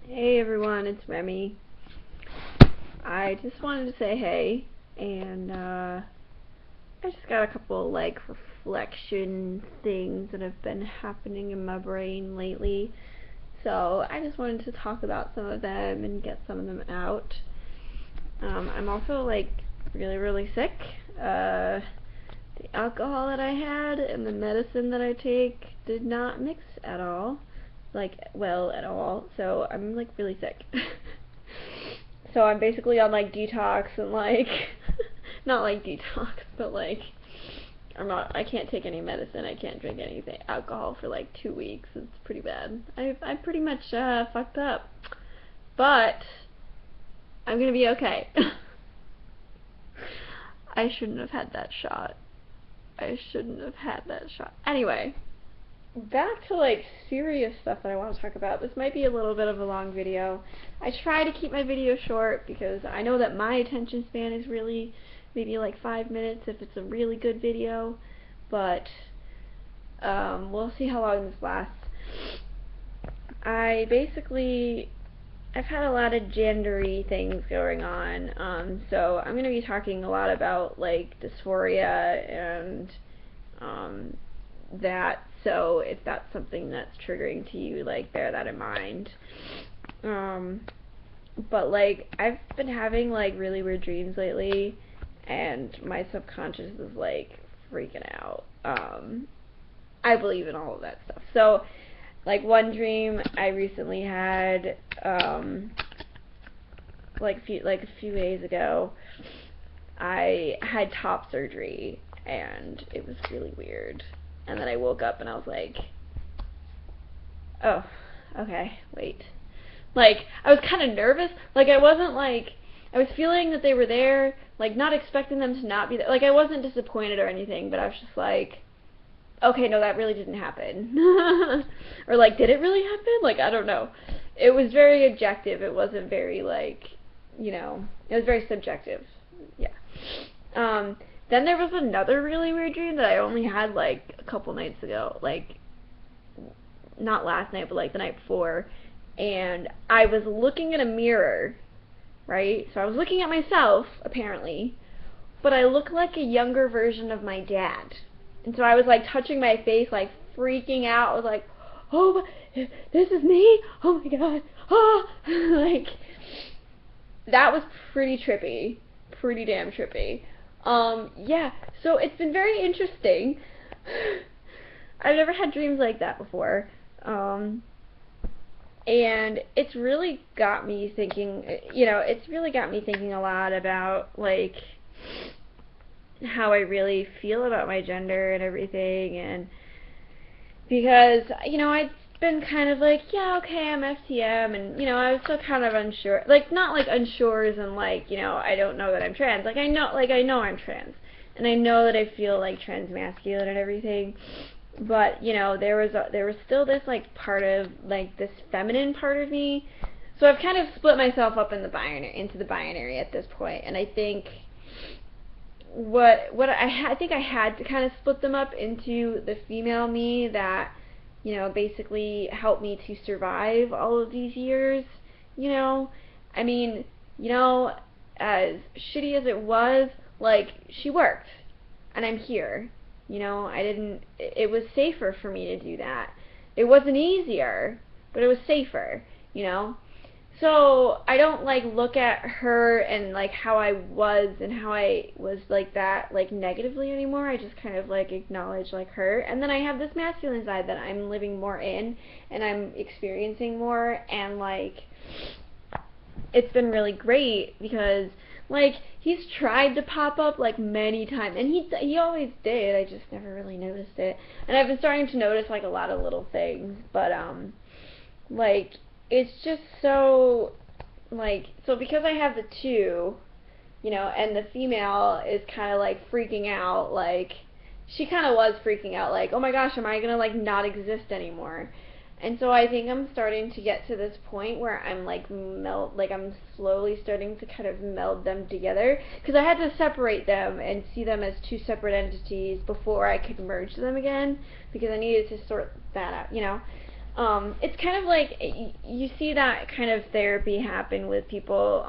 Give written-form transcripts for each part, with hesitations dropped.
Hey everyone, it's Remy. I just wanted to say hey, and I just got a couple like reflection things that have been happening in my brain lately. So I just wanted to talk about some of them and get some of them out. I'm also like really sick. The alcohol that I had and the medicine that I take did not mix at all. Like, well, at all. So I'm like really sick. So I'm basically on like detox and like not like detox, but like I can't take any medicine, I can't drink anything alcohol for like 2 weeks. It's pretty bad. I pretty much fucked up. But I'm gonna be okay. I shouldn't have had that shot. I shouldn't have had that shot. Anyway, back to like serious stuff that I want to talk about. This might be a little bit of a long video. I try to keep my videos short because I know that my attention span is really maybe like 5 minutes if it's a really good video, but we'll see how long this lasts. I've had a lot of gendery things going on, so I'm going to be talking a lot about like dysphoria and that, so if that's something that's triggering to you, like bear that in mind. But like I've been having like really weird dreams lately, and my subconscious is like freaking out. I believe in all of that stuff. So like one dream I recently had, like a few days ago, I had top surgery and it was really weird. And then I woke up and I was like, oh, okay, wait. Like, I was kind of nervous. Like, I wasn't like, I was feeling that they were there, like, not expecting them to not be there. Like, I wasn't disappointed or anything, but I was just like, okay, no, that really didn't happen. Or, like, did it really happen? Like, I don't know. It was very objective. It wasn't very, like, it was very subjective. Yeah. Then there was another really weird dream that I only had, like, a couple nights ago. Like, not last night, but, like, the night before. And I was looking in a mirror, right? So I was looking at myself, apparently, but I look like a younger version of my dad. And so I was like touching my face, like freaking out. I was like, oh, this is me? Oh my god. Ah! Like, that was pretty trippy. Pretty damn trippy. Yeah, so it's been very interesting. I've never had dreams like that before. And it's really got me thinking, it's really got me thinking a lot about, like, how I really feel about my gender and everything, and because, I'd been kind of like, yeah, okay, I'm FTM, and, I was still kind of unsure, like, not like unsure as in, like, I don't know that I'm trans, I know I'm trans, and I know that I feel, like, transmasculine and everything, but, there was still this, like, part of, like, this feminine part of me, so I've kind of split myself up into the binary at this point, and I think I think I had to kind of split them up into the female me that, basically helped me to survive all of these years, I mean, as shitty as it was, like, she worked, and I'm here, it was safer for me to do that. It wasn't easier, but it was safer, so I don't like look at her and like how I was and how I was like that like negatively anymore. I just kind of like acknowledge like her, and then I have this masculine side that I'm living more in and I'm experiencing more, and like it's been really great because like he's tried to pop up like many times, and he always did. I just never really noticed it, and I've been starting to notice like a lot of little things, but like it's just so, like, so because I have the two, and the female is kind of like freaking out, like, she kind of was freaking out, like, oh my gosh, am I gonna like not exist anymore? And so I think I'm starting to get to this point where I'm like I'm slowly starting to kind of meld them together, because I had to separate them and see them as two separate entities before I could merge them again, because I needed to sort that out, It's kind of like you see that kind of therapy happen with people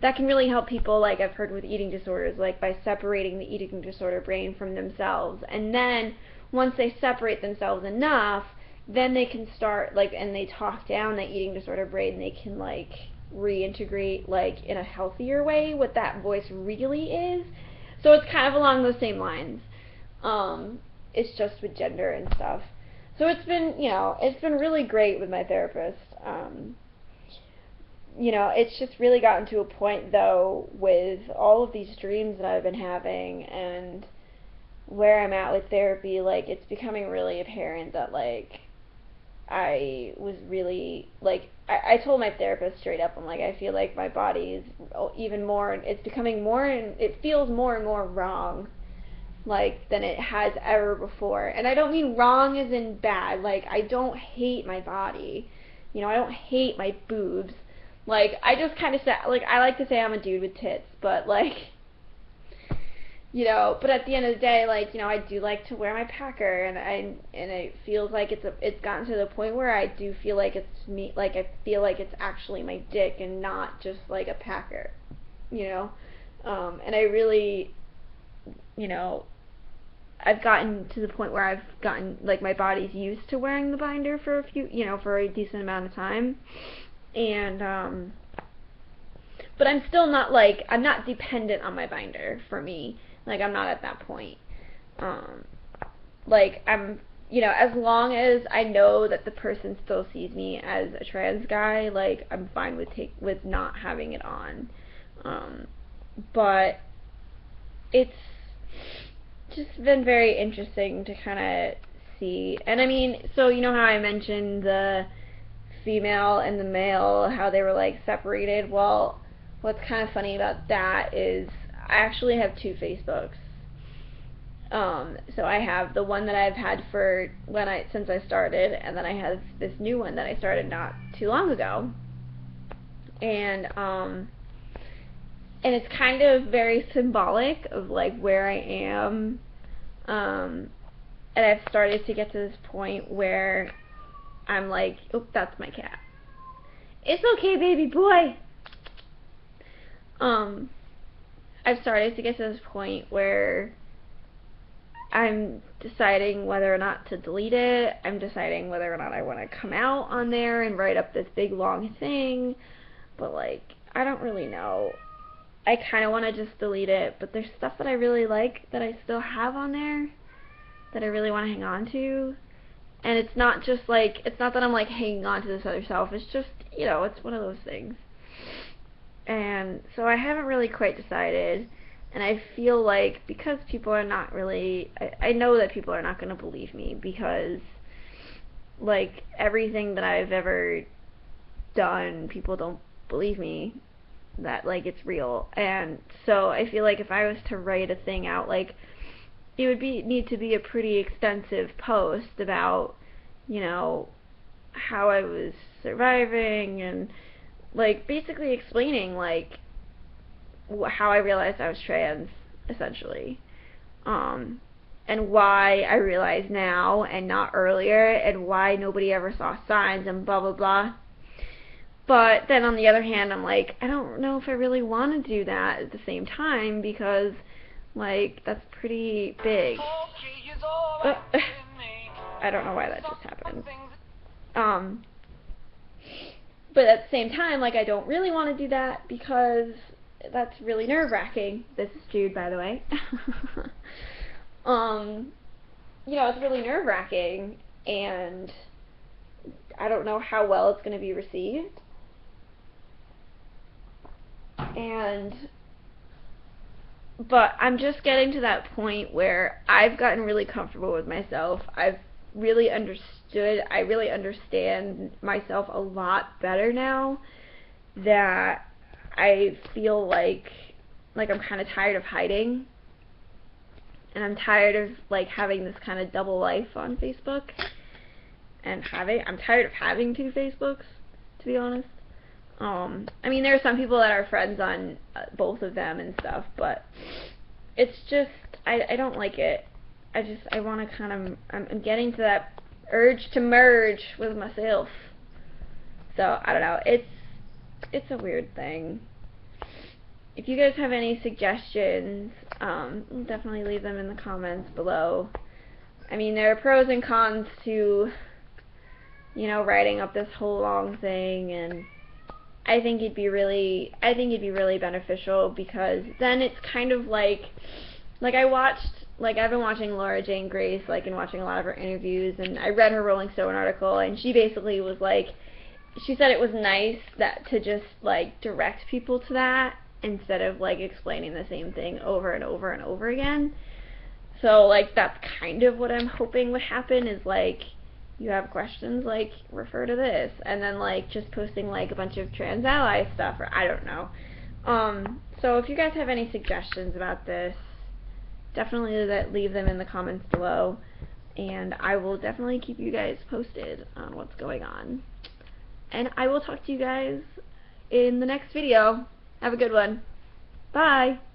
that can really help people, like I've heard with eating disorders, like by separating the eating disorder brain from themselves. And then once they separate themselves enough, then they can start, like, and they talk down that eating disorder brain, they can, like, reintegrate, like, in a healthier way what that voice really is. So it's kind of along those same lines. It's just with gender and stuff. So it's been, it's been really great with my therapist. It's just really gotten to a point, though, with all of these dreams that I've been having and where I'm at with therapy, like, it's becoming really apparent that, like, I was really, like, I told my therapist straight up, I'm like, I feel like my body is even more, it's becoming more, and it feels more and more wrong, like, than it has ever before. And I don't mean wrong as in bad, like, I don't hate my body, I don't hate my boobs, like, I just kind of say, like, I like to say I'm a dude with tits, but, like, but at the end of the day, like, I do like to wear my packer, and it feels like it's gotten to the point where I do feel like it's me, like, I feel like it's actually my dick and not just, like, a packer, and I really, I've gotten to the point where I've gotten, like, my body's used to wearing the binder for for a decent amount of time, and, but I'm still not, like, I'm not dependent on my binder for me. Like, I'm not at that point. Like, I'm, as long as I know that the person still sees me as a trans guy, like, I'm fine with not having it on. But it's just been very interesting to kind of see. And I mean, so you know how I mentioned the female and the male, how they were, like, separated? Well, what's kind of funny about that is I actually have two Facebooks. So I have the one that I've had since I started, and then I have this new one that I started not too long ago. And it's kind of very symbolic of, like, where I am. And I've started to get to this point where I'm like, oh, that's my cat. It's okay, baby boy. I've started to get to this point where I'm deciding whether or not to delete it. I'm deciding whether or not I want to come out on there and write up this big long thing. But, like, I don't really know. I kind of want to just delete it, but there's stuff that I really like that I still have on there that I really want to hang on to. And it's not just, like, it's not that I'm, like, hanging on to this other self. It's just, it's one of those things. And so I haven't really quite decided, and I feel like because people are not really, I know that people are not going to believe me because, like, everything that I've ever done, people don't believe me that, like, it's real. And so I feel like if I was to write a thing out, like, it would need to be a pretty extensive post about, how I was surviving and, like, basically explaining, like, how I realized I was trans, essentially, and why I realized now and not earlier, and why nobody ever saw signs and blah blah blah. But then on the other hand, I'm like, I don't know if I really want to do that at the same time because, like, that's pretty big. I don't know why that just happened. But at the same time, like, I don't really want to do that because that's really nerve-wracking. This is Jude, by the way. It's really nerve-wracking, and I don't know how well it's going to be received. But I'm just getting to that point where I've gotten really comfortable with myself. I really understand myself a lot better now that I feel like I'm kind of tired of hiding, and I'm tired of, like, having this kind of double life on Facebook, and I'm tired of having two Facebooks, to be honest. I mean, there are some people that are friends on both of them and stuff, but it's just, I don't like it. I want to kind of, I'm getting to that urge to merge with myself. So I don't know, it's a weird thing. If you guys have any suggestions, definitely leave them in the comments below. I mean, there are pros and cons to, you know, writing up this whole long thing, and I think it'd be really beneficial, because then it's kind of like I've been watching Laura Jane Grace, and watching a lot of her interviews, and I read her Rolling Stone article, and she basically was she said it was nice that to just direct people to that instead of explaining the same thing over and over and over again. So that's kind of what I'm hoping would happen, is you have questions, refer to this, and then just posting a bunch of trans ally stuff, or I don't know. So if you guys have any suggestions about this, definitely leave them in the comments below, and I will definitely keep you guys posted on what's going on. And I will talk to you guys in the next video. Have a good one. Bye!